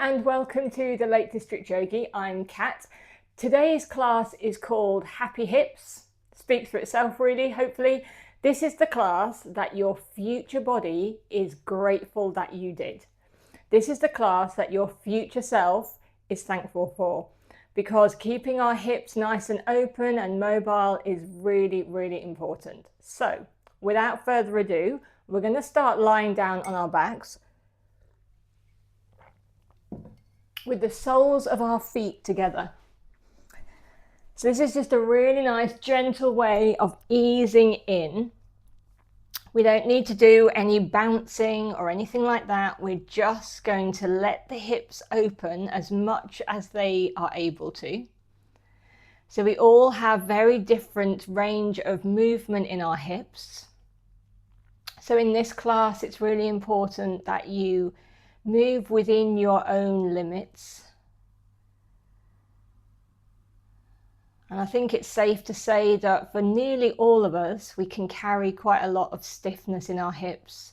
and welcome to the Lake District Yogi. I'm Kat. Today's class is called Happy Hips. Speaks for itself really, hopefully. This is the class that your future body is grateful that you did. This is the class that your future self is thankful for, because keeping our hips nice and open and mobile is really, really important. So without further ado, we're going to start lying down on our backs with the soles of our feet together. So this is just a really nice gentle way of easing in. We don't need to do any bouncing or anything like that. We're just going to let the hips open as much as they are able to. So we all have very different range of movement in our hips. So in this class, it's really important that you move within your own limits. And I think it's safe to say that for nearly all of us, we can carry quite a lot of stiffness in our hips.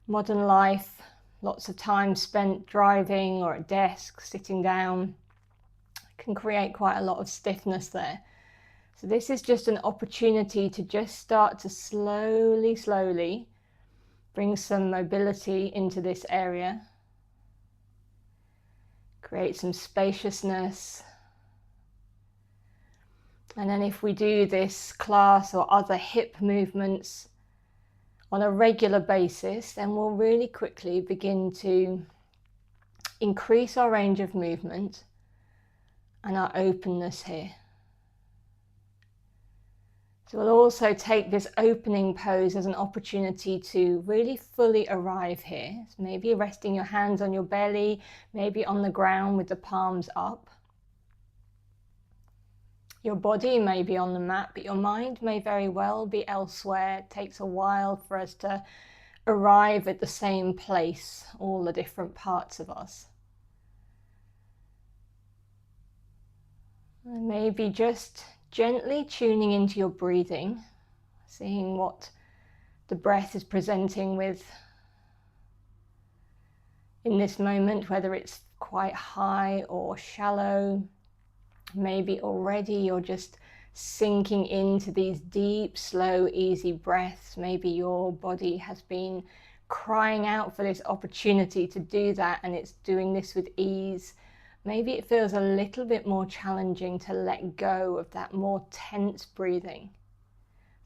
Modern life, lots of time spent driving or at desk, sitting down, can create quite a lot of stiffness there. So this is just an opportunity to just start to slowly bring some mobility into this area. Create some spaciousness. And then if we do this class or other hip movements on a regular basis, then we'll really quickly begin to increase our range of movement and our openness here. So we'll also take this opening pose as an opportunity to really fully arrive here. So maybe resting your hands on your belly, maybe on the ground with the palms up. Your body may be on the mat, but your mind may very well be elsewhere. It takes a while for us to arrive at the same place, all the different parts of us. And maybe just gently tuning into your breathing, seeing what the breath is presenting with in this moment, whether it's quite high or shallow. Maybe already you're just sinking into these deep, slow, easy breaths. Maybe your body has been crying out for this opportunity to do that, and it's doing this with ease. Maybe it feels a little bit more challenging to let go of that more tense breathing.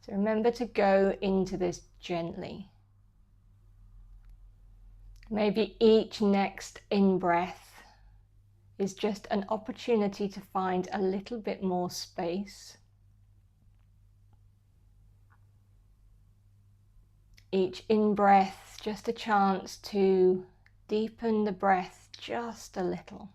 So remember to go into this gently. Maybe each next in-breath is just an opportunity to find a little bit more space. Each in-breath, just a chance to deepen the breath just a little.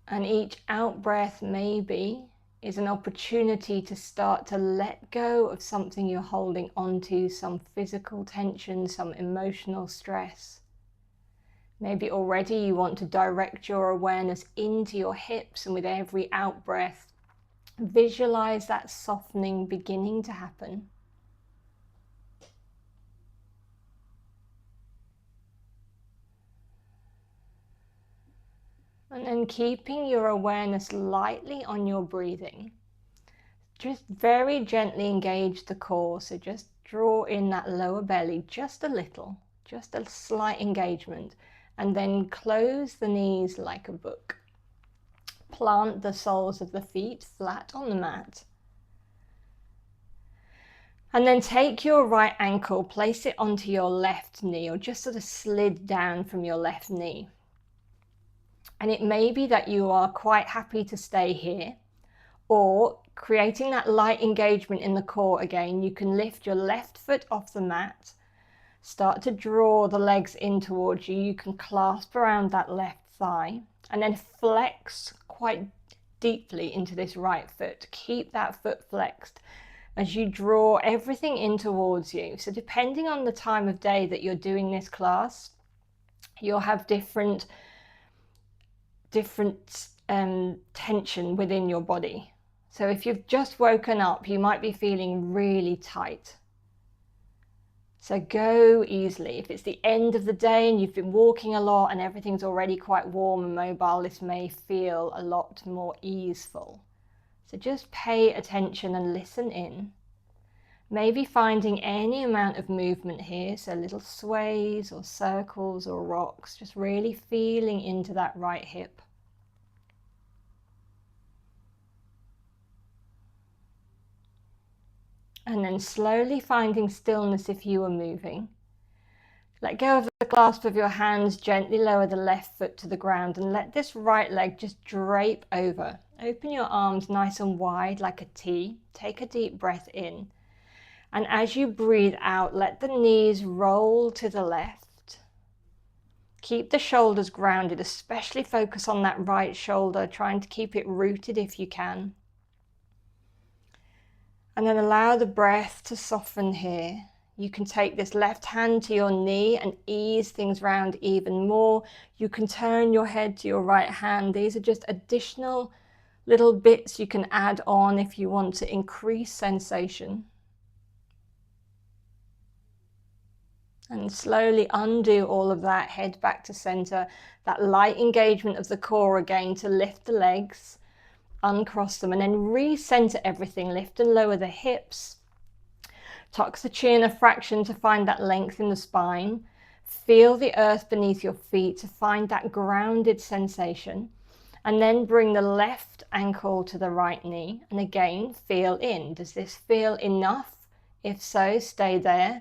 And each out-breath maybe is an opportunity to start to let go of something you're holding onto, some physical tension, some emotional stress. Maybe already you want to direct your awareness into your hips, and with every out-breath, visualize that softening beginning to happen. And then keeping your awareness lightly on your breathing, just very gently engage the core. So just draw in that lower belly just a little, just a slight engagement, and then close the knees like a book. Plant the soles of the feet flat on the mat. And then take your right ankle, place it onto your left knee, or just sort of slid down from your left knee. And it may be that you are quite happy to stay here, or creating that light engagement in the core again, you can lift your left foot off the mat, start to draw the legs in towards you. You can clasp around that left thigh and then flex quite deeply into this right foot. Keep that foot flexed as you draw everything in towards you. So depending on the time of day that you're doing this class, you'll have different tension within your body. So if you've just woken up, you might be feeling really tight. So go easily. If it's the end of the day and you've been walking a lot and everything's already quite warm and mobile, this may feel a lot more easeful. So just pay attention and listen in. Maybe finding any amount of movement here, so little sways or circles or rocks, just really feeling into that right hip. And then slowly finding stillness if you are moving. Let go of the clasp of your hands, gently lower the left foot to the ground and let this right leg just drape over. Open your arms nice and wide like a T. Take a deep breath in. And as you breathe out, let the knees roll to the left. Keep the shoulders grounded, especially focus on that right shoulder, trying to keep it rooted if you can. And then allow the breath to soften here. You can take this left hand to your knee and ease things round even more. You can turn your head to your right hand. These are just additional little bits you can add on if you want to increase sensation. And slowly undo all of that, head back to center. That light engagement of the core again to lift the legs, uncross them, and then recenter everything. Lift and lower the hips. Tuck the chin a fraction to find that length in the spine. Feel the earth beneath your feet to find that grounded sensation. And then bring the left ankle to the right knee. And again, feel in. Does this feel enough? If so, stay there.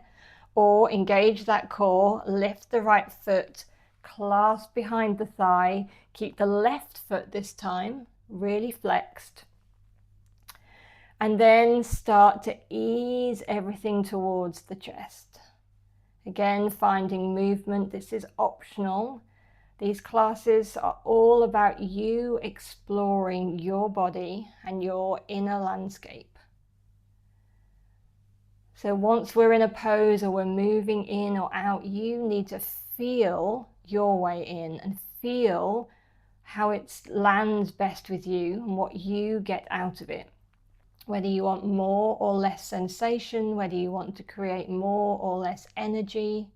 Or engage that core, lift the right foot, clasp behind the thigh. Keep the left foot this time really flexed. And then start to ease everything towards the chest. Again, finding movement. This is optional. These classes are all about you exploring your body and your inner landscape. So once we're in a pose or we're moving in or out, you need to feel your way in and feel how it lands best with you and what you get out of it. Whether you want more or less sensation, whether you want to create more or less energy.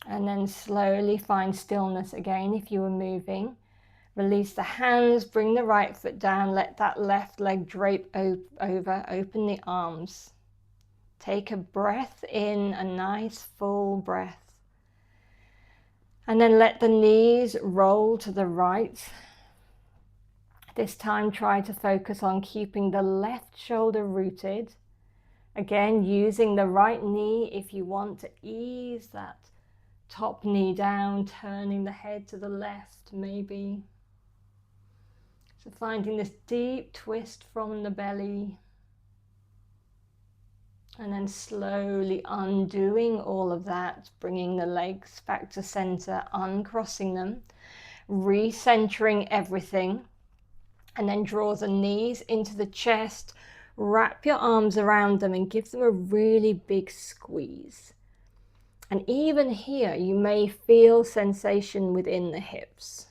And then slowly find stillness again if you are moving. Release the hands, bring the right foot down, let that left leg drape over, open the arms. Take a breath in, a nice full breath. And then let the knees roll to the right. This time try to focus on keeping the left shoulder rooted. Again, using the right knee if you want to ease that top knee down, turning the head to the left maybe. So finding this deep twist from the belly. And then slowly undoing all of that, bringing the legs back to center, uncrossing them, recentering everything. And then draw the knees into the chest, wrap your arms around them and give them a really big squeeze. And even here, you may feel sensation within the hips.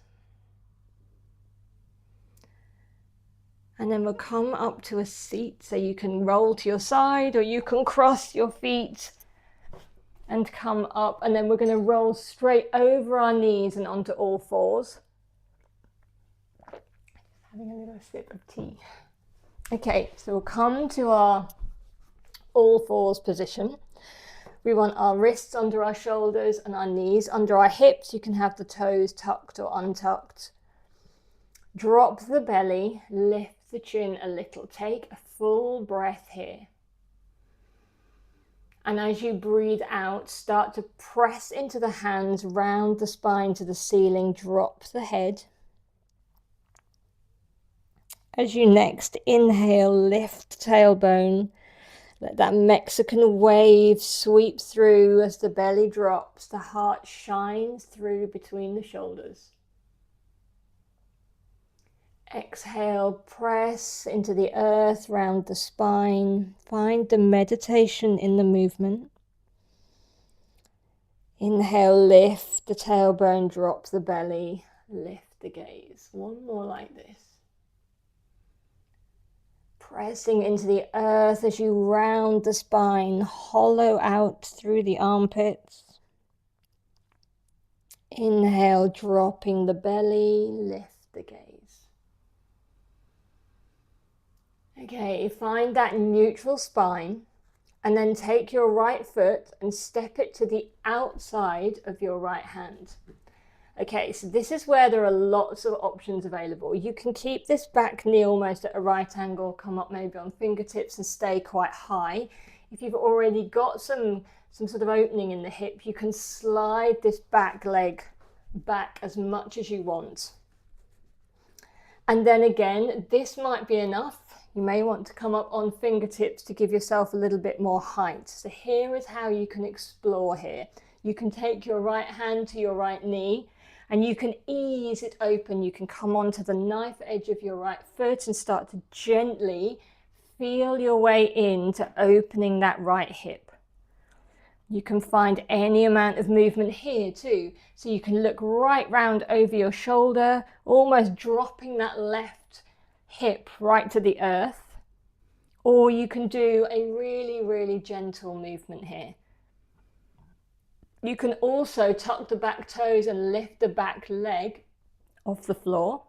And then we'll come up to a seat, so you can roll to your side or you can cross your feet and come up. And then we're going to roll straight over our knees and onto all fours. Having a little sip of tea. Okay, so we'll come to our all fours position. We want our wrists under our shoulders and our knees under our hips. You can have the toes tucked or untucked. Drop the belly, lift the chin a little. Take a full breath here. And as you breathe out, start to press into the hands, round the spine to the ceiling. Drop the head. As you next inhale, lift the tailbone. Let that Mexican wave sweep through as the belly drops. The heart shines through between the shoulders. Exhale, press into the earth, round the spine. Find the meditation in the movement. Inhale, lift the tailbone, drop the belly, lift the gaze. One more like this. Pressing into the earth as you round the spine, hollow out through the armpits. Inhale, dropping the belly, lift the gaze. Okay, find that neutral spine, and then take your right foot and step it to the outside of your right hand. Okay, so this is where there are lots of options available. You can keep this back knee almost at a right angle, come up maybe on fingertips and stay quite high. If you've already got some sort of opening in the hip, you can slide this back leg back as much as you want. And then again, this might be enough. You may want to come up on fingertips to give yourself a little bit more height. So here is how you can explore here. You can take your right hand to your right knee and you can ease it open. You can come onto the knife edge of your right foot and start to gently feel your way into opening that right hip. You can find any amount of movement here too. So you can look right round over your shoulder, almost dropping that left hip right to the earth. Or you can do a really, really gentle movement here. You can also tuck the back toes and lift the back leg off the floor.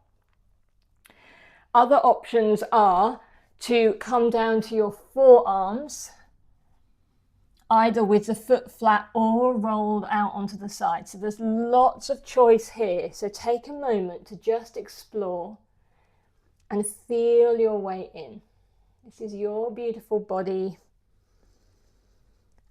Other options are to come down to your forearms, either with the foot flat or rolled out onto the side. So there's lots of choice here. So take a moment to just explore and feel your way in. This is your beautiful body.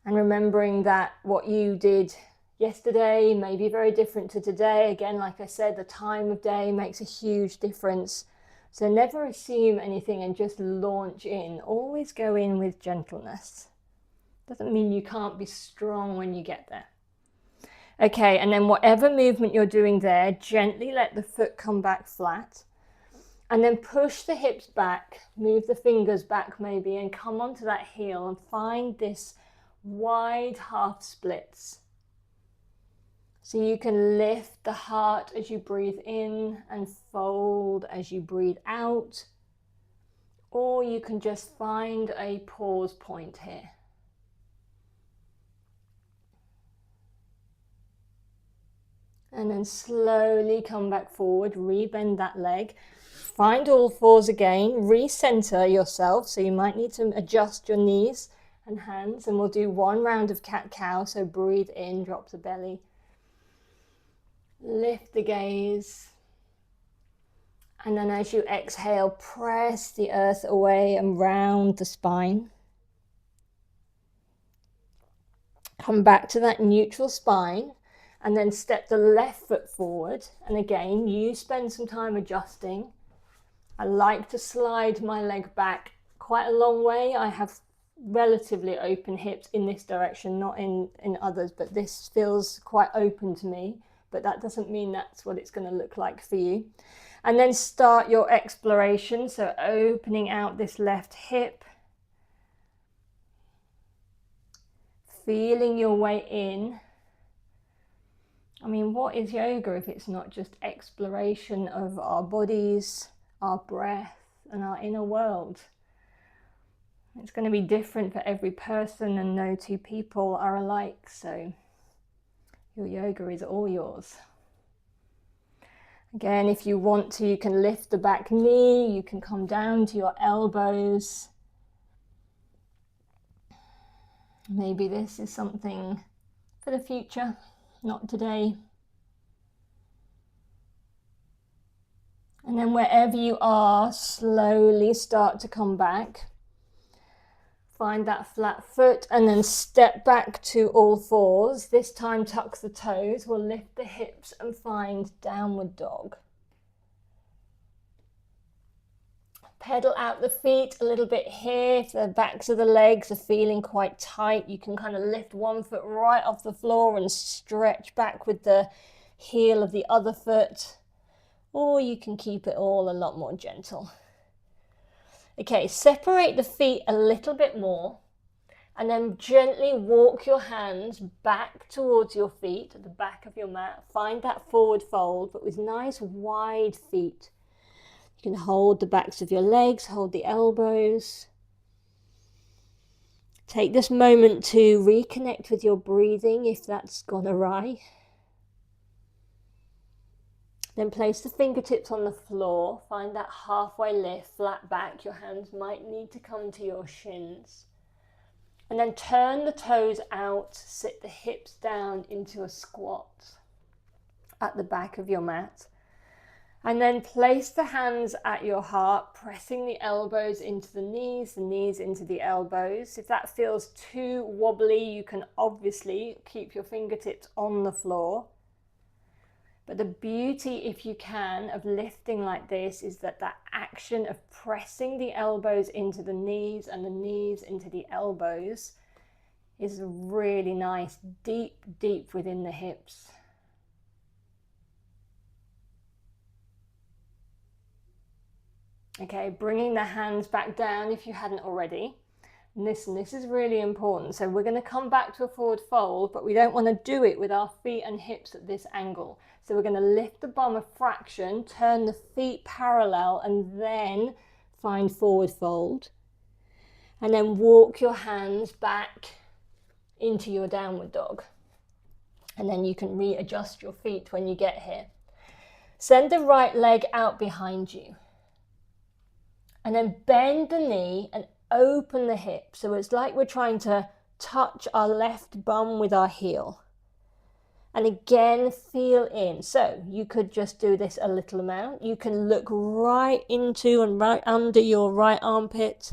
And remembering that what you did yesterday may be very different to today. Again, like I said, the time of day makes a huge difference. So never assume anything and just launch in. Always go in with gentleness. Doesn't mean you can't be strong when you get there. Okay, and then whatever movement you're doing there, gently let the foot come back flat. And then push the hips back, move the fingers back maybe, and come onto that heel and find this wide half splits. So you can lift the heart as you breathe in and fold as you breathe out. Or you can just find a pause point here. And then slowly come back forward, rebend that leg. Find all fours again, recenter yourself. So you might need to adjust your knees and hands, and we'll do one round of cat-cow. So breathe in, drop the belly. Lift the gaze. And then as you exhale, press the earth away and round the spine. Come back to that neutral spine. And then step the left foot forward. And again, you spend some time adjusting. I like to slide my leg back quite a long way. I have relatively open hips in this direction, not in others, but this feels quite open to me. But that doesn't mean that's what it's going to look like for you. And then start your exploration. So opening out this left hip. Feeling your way in. I mean, what is yoga if it's not just exploration of our bodies, our breath, and our inner world? It's going to be different for every person, and no two people are alike, so your yoga is all yours. Again, if you want to, you can lift the back knee, you can come down to your elbows. Maybe this is something for the future. Not today. And then wherever you are, slowly start to come back. Find that flat foot and then step back to all fours. This time tuck the toes. We'll lift the hips and find downward dog. Pedal out the feet a little bit here. If the backs of the legs are feeling quite tight, you can kind of lift one foot right off the floor and stretch back with the heel of the other foot. Or you can keep it all a lot more gentle. Okay, separate the feet a little bit more and then gently walk your hands back towards your feet at the back of your mat. Find that forward fold, but with nice wide feet. You can hold the backs of your legs, hold the elbows. Take this moment to reconnect with your breathing if that's gone awry. Then place the fingertips on the floor. Find that halfway lift, flat back. Your hands might need to come to your shins. And then turn the toes out, sit the hips down into a squat at the back of your mat. And then place the hands at your heart, pressing the elbows into the knees into the elbows. If that feels too wobbly, you can obviously keep your fingertips on the floor. But the beauty, if you can, of lifting like this is that that action of pressing the elbows into the knees and the knees into the elbows is really nice, deep, deep within the hips. Okay, bringing the hands back down if you hadn't already. And this is really important. So we're going to come back to a forward fold, but we don't want to do it with our feet and hips at this angle. So we're going to lift the bum a fraction, turn the feet parallel, and then find forward fold. And then walk your hands back into your downward dog. And then you can readjust your feet when you get here. Send the right leg out behind you. And then bend the knee and open the hip. So it's like we're trying to touch our left bum with our heel. And again, feel in. So you could just do this a little amount. You can look right into and right under your right armpit.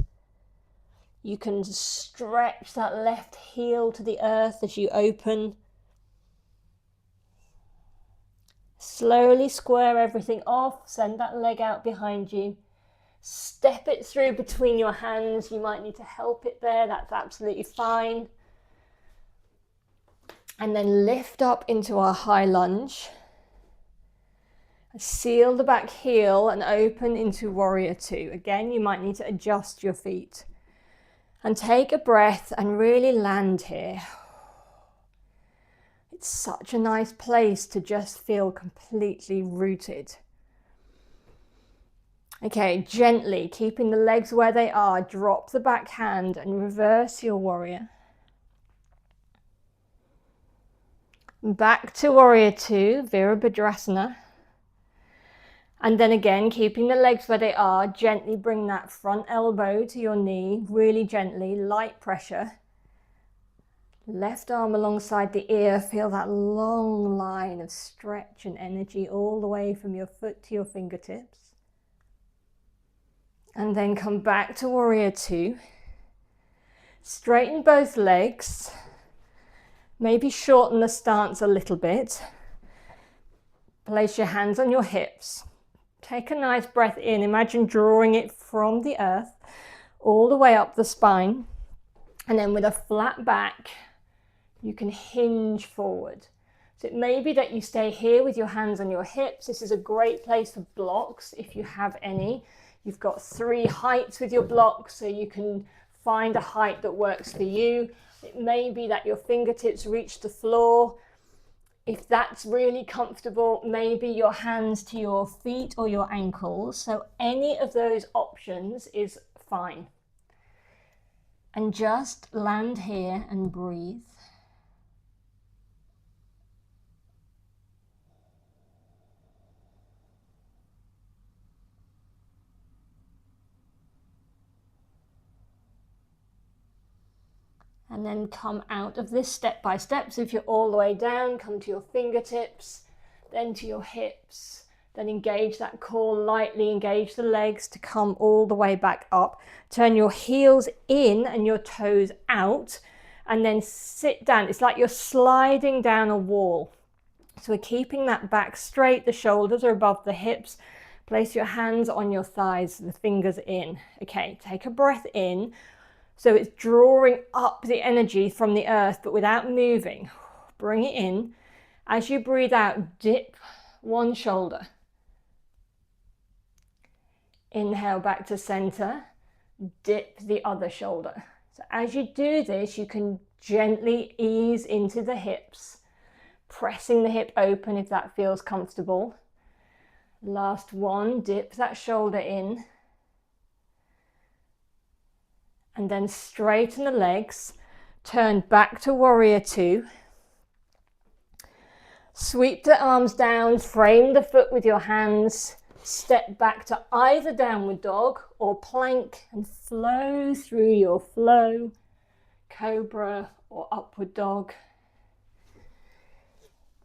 You can stretch that left heel to the earth as you open. Slowly square everything off. Send that leg out behind you. Step it through between your hands. You might need to help it there. That's absolutely fine. And then lift up into our high lunge. Seal the back heel and open into warrior two. Again, you might need to adjust your feet. And take a breath and really land here. It's such a nice place to just feel completely rooted. Okay, gently, keeping the legs where they are, drop the back hand and reverse your warrior. Back to warrior two, Virabhadrasana. And then again, keeping the legs where they are, gently bring that front elbow to your knee, really gently, light pressure. Left arm alongside the ear, feel that long line of stretch and energy all the way from your foot to your fingertips. And then come back to warrior two. Straighten both legs. Maybe shorten the stance a little bit. Place your hands on your hips. Take a nice breath in. Imagine drawing it from the earth all the way up the spine. And then with a flat back, you can hinge forward. So it may be that you stay here with your hands on your hips. This is a great place for blocks if you have any. You've got 3 heights with your blocks, so you can find a height that works for you. It may be that your fingertips reach the floor. If that's really comfortable, maybe your hands to your feet or your ankles. So any of those options is fine. And just land here and breathe. And then come out of this step by step. So if you're all the way down, come to your fingertips, then to your hips, then engage that core lightly, engage the legs to come all the way back up. Turn your heels in and your toes out, and then sit down. It's like you're sliding down a wall. So we're keeping that back straight, the shoulders are above the hips. Place your hands on your thighs, the fingers in. Okay, take a breath in. So it's drawing up the energy from the earth, but without moving. Bring it in. As you breathe out, dip one shoulder. Inhale back to center, dip the other shoulder. So as you do this, you can gently ease into the hips, pressing the hip open if that feels comfortable. Last one, dip that shoulder in. And then straighten the legs. Turn back to warrior two. Sweep the arms down, frame the foot with your hands. Step back to either downward dog or plank and flow through your flow. Cobra or upward dog.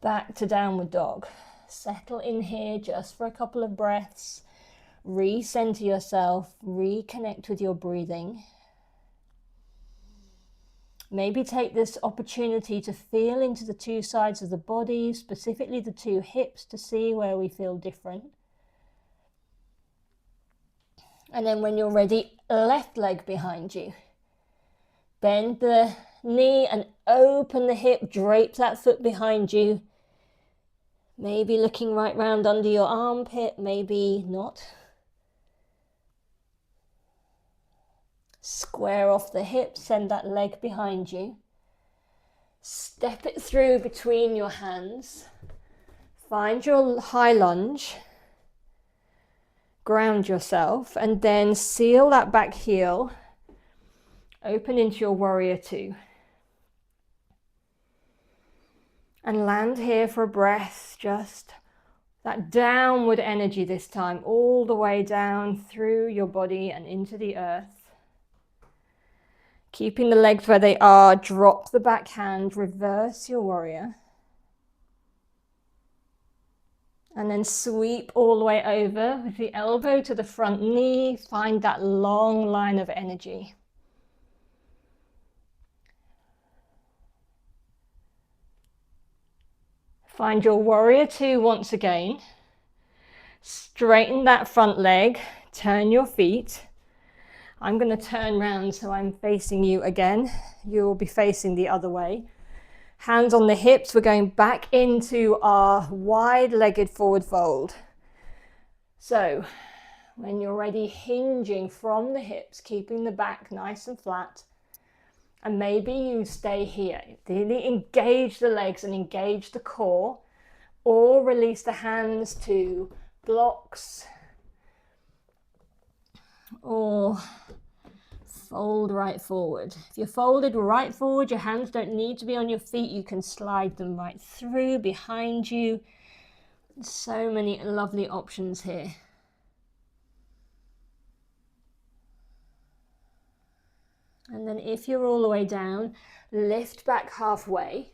Back to downward dog. Settle in here just for a couple of breaths. Recenter yourself, reconnect with your breathing. Maybe take this opportunity to feel into the two sides of the body, specifically the two hips, to see where we feel different. And then when you're ready, left leg behind you. Bend the knee and open the hip, drape that foot behind you. Maybe looking right round under your armpit, maybe not. Square off the hips, send that leg behind you. Step it through between your hands. Find your high lunge. Ground yourself and then seal that back heel. Open into your warrior two. And land here for a breath, just that downward energy this time, all the way down through your body and into the earth. Keeping the legs where they are, drop the back hand, reverse your warrior. And then sweep all the way over with the elbow to the front knee. Find that long line of energy. Find your warrior two once again. Straighten that front leg, turn your feet. I'm going to turn round so I'm facing you again. You'll be facing the other way. Hands on the hips, we're going back into our wide-legged forward fold. So when you're ready, hinging from the hips, keeping the back nice and flat. And maybe you stay here. Really engage the legs and engage the core, or release the hands to blocks, or fold right forward. If you're folded right forward, your hands don't need to be on your feet. You can slide them right through behind you. So many lovely options here. And then if you're all the way down, lift back halfway.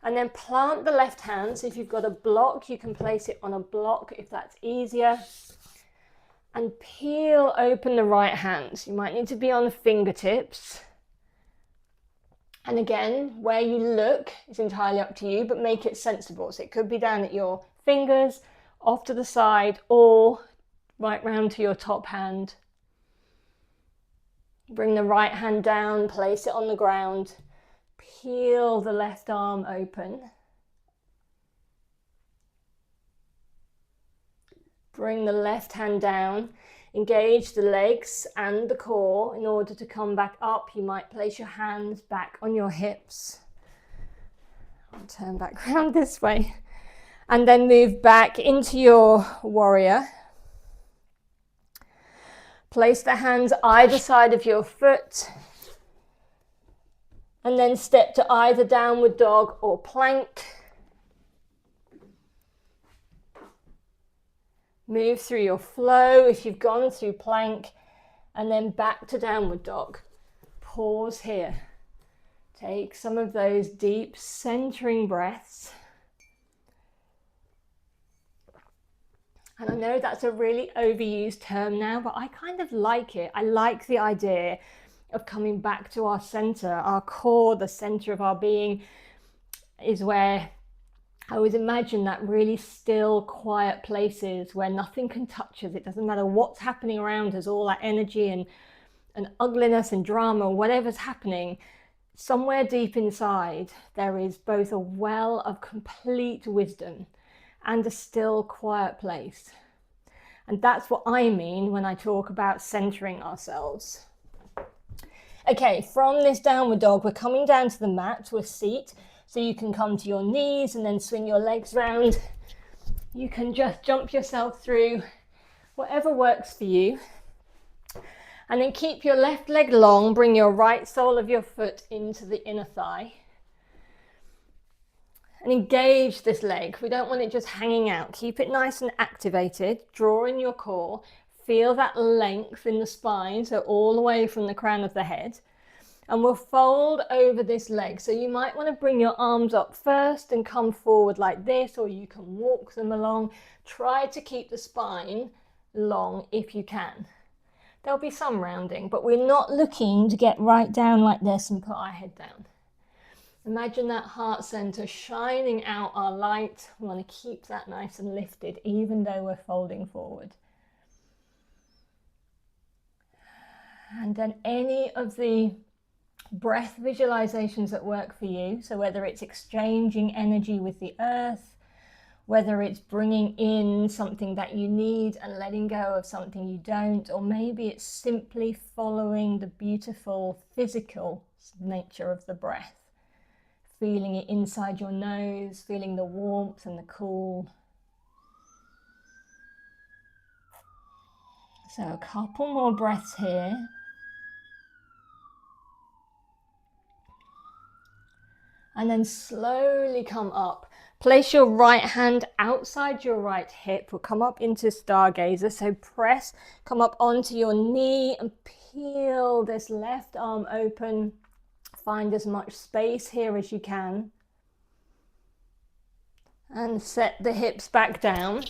And then plant the left hand. So if you've got a block, you can place it on a block if that's easier. And peel open the right hand. You might need to be on the fingertips. And again, where you look is entirely up to you, but make it sensible. So it could be down at your fingers, off to the side, or right round to your top hand. Bring the right hand down, place it on the ground. Peel the left arm open. Bring the left hand down, engage the legs and the core. In order to come back up, you might place your hands back on your hips. I'll turn back around this way. And then move back into your warrior. Place the hands either side of your foot. And then step to either downward dog or plank. Move through your flow if you've gone through plank, and then back to downward dog. Pause here. Take some of those deep centering breaths. And I know that's a really overused term now, but I kind of like it. I like the idea of coming back to our center, our core, the center of our being is where I always imagine that really still, quiet places where nothing can touch us. It doesn't matter what's happening around us, all that energy and ugliness and drama, whatever's happening, somewhere deep inside, there is both a well of complete wisdom and a still, quiet place. And that's what I mean when I talk about centering ourselves. Okay, from this downward dog, we're coming down to the mat, to a seat. So you can come to your knees and then swing your legs round You can just jump yourself through whatever works for you. And then keep your left leg long, bring your right sole of your foot into the inner thigh. And engage this leg. We don't want it just hanging out. Keep it nice and activated. Draw in your core. Feel that length in the spine, so all the way from the crown of the head. And we'll fold over this leg. So you might want to bring your arms up first and come forward like this, or you can walk them along. Try to keep the spine long if you can. There'll be some rounding, but we're not looking to get right down like this and put our head down. Imagine that heart center shining out our light. We want to keep that nice and lifted, even though we're folding forward. And then any of the breath visualizations that work for you, so whether it's exchanging energy with the earth, whether it's bringing in something that you need and letting go of something you don't, or maybe it's simply following the beautiful physical nature of the breath, feeling it inside your nose, feeling the warmth and the cool. So a couple more breaths here. And then slowly come up. Place your right hand outside your right hip. We'll come up into stargazer. So press, come up onto your knee and peel this left arm open. Find as much space here as you can. And set the hips back down.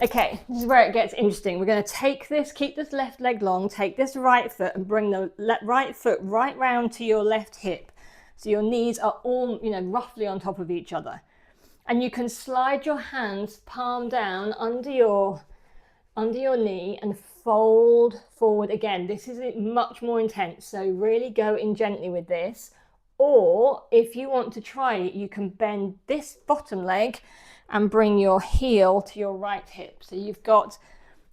Okay, this is where it gets interesting. We're going to take this, keep this left leg long, take this right foot and bring the right foot right round to your left hip. So your knees are all, roughly on top of each other. And you can slide your hands palm down under your knee and fold forward again. This is much more intense, so really go in gently with this. Or if you want to try it, you can bend this bottom leg and bring your heel to your right hip. So you've got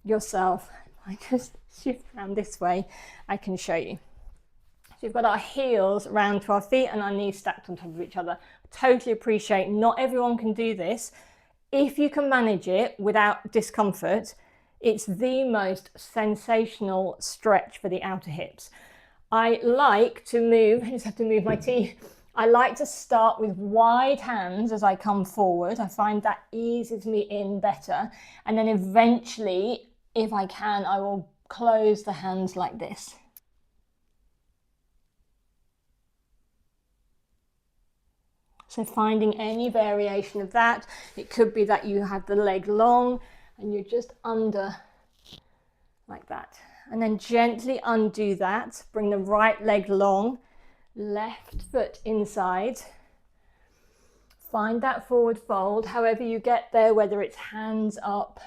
yourself, I just shift around this way, I can show you. So we've got our heels round to our feet and our knees stacked on top of each other. Totally appreciate not everyone can do this. If you can manage it without discomfort, it's the most sensational stretch for the outer hips. I like to move, I just have to move my teeth. I like to start with wide hands as I come forward. I find that eases me in better. And then eventually, if I can, I will close the hands like this. So finding any variation of that. It could be that you have the leg long and you're just under like that. And then gently undo that. Bring the right leg long, left foot inside. Find that forward fold, however you get there, whether it's hands up.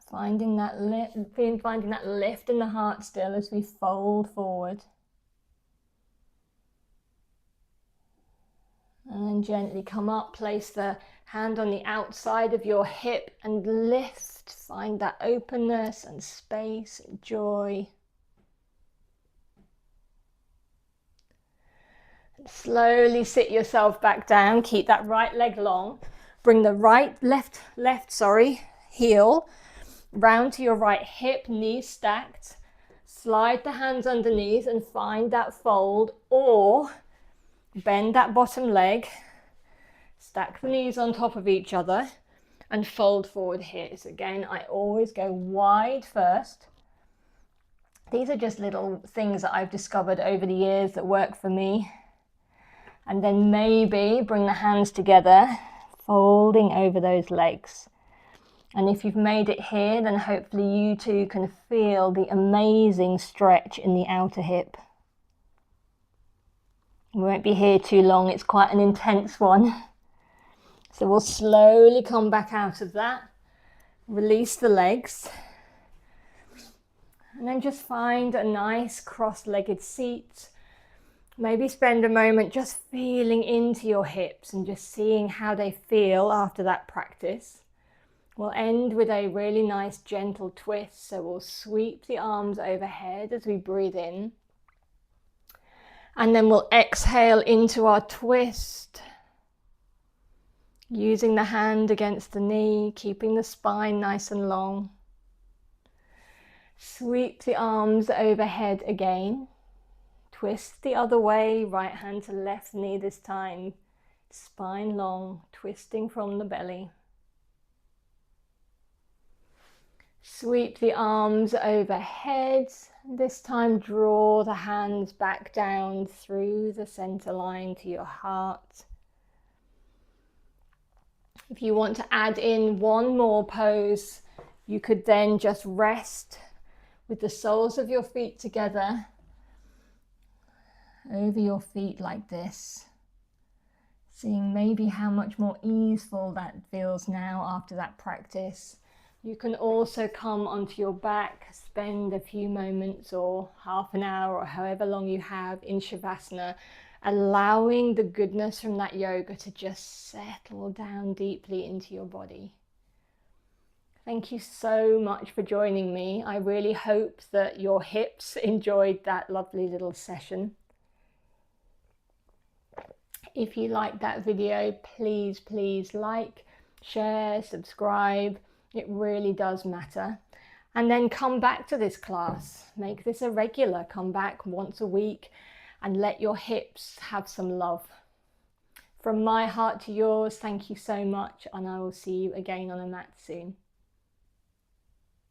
Finding that lift in the heart still as we fold forward. And then gently come up, place the hand on the outside of your hip and lift. Find that openness and space and joy. And slowly sit yourself back down. Keep that right leg long. Bring the left heel round to your right hip, knees stacked. Slide the hands underneath and find that fold, or bend that bottom leg, stack the knees on top of each other and fold forward here. So again, I always go wide first. These are just little things that I've discovered over the years that work for me. And then maybe bring the hands together, folding over those legs. And if you've made it here, then hopefully you too can feel the amazing stretch in the outer hip. We won't be here too long, it's quite an intense one. So we'll slowly come back out of that, release the legs, and then just find a nice cross-legged seat. Maybe spend a moment just feeling into your hips and just seeing how they feel after that practice. We'll end with a really nice gentle twist, so we'll sweep the arms overhead as we breathe in. And then we'll exhale into our twist Using the hand against the knee, keeping the spine nice and long. Sweep the arms overhead again. Twist the other way, right hand to left knee this time. Spine long, twisting from the belly. Sweep the arms overhead. This time draw the hands back down through the center line to your heart. If you want to add in one more pose, you could then just rest with the soles of your feet together over your feet like this. Seeing maybe how much more easeful that feels now after that practice. You can also come onto your back, spend a few moments or half an hour or however long you have in Shavasana, allowing the goodness from that yoga to just settle down deeply into your body. Thank you so much for joining me. I really hope that your hips enjoyed that lovely little session. If you liked that video, please like, share, subscribe. It really does matter. And then come back to this class. Make this a regular. Come back once a week and let your hips have some love. From my heart to yours, thank you so much, and I will see you again on a mat soon.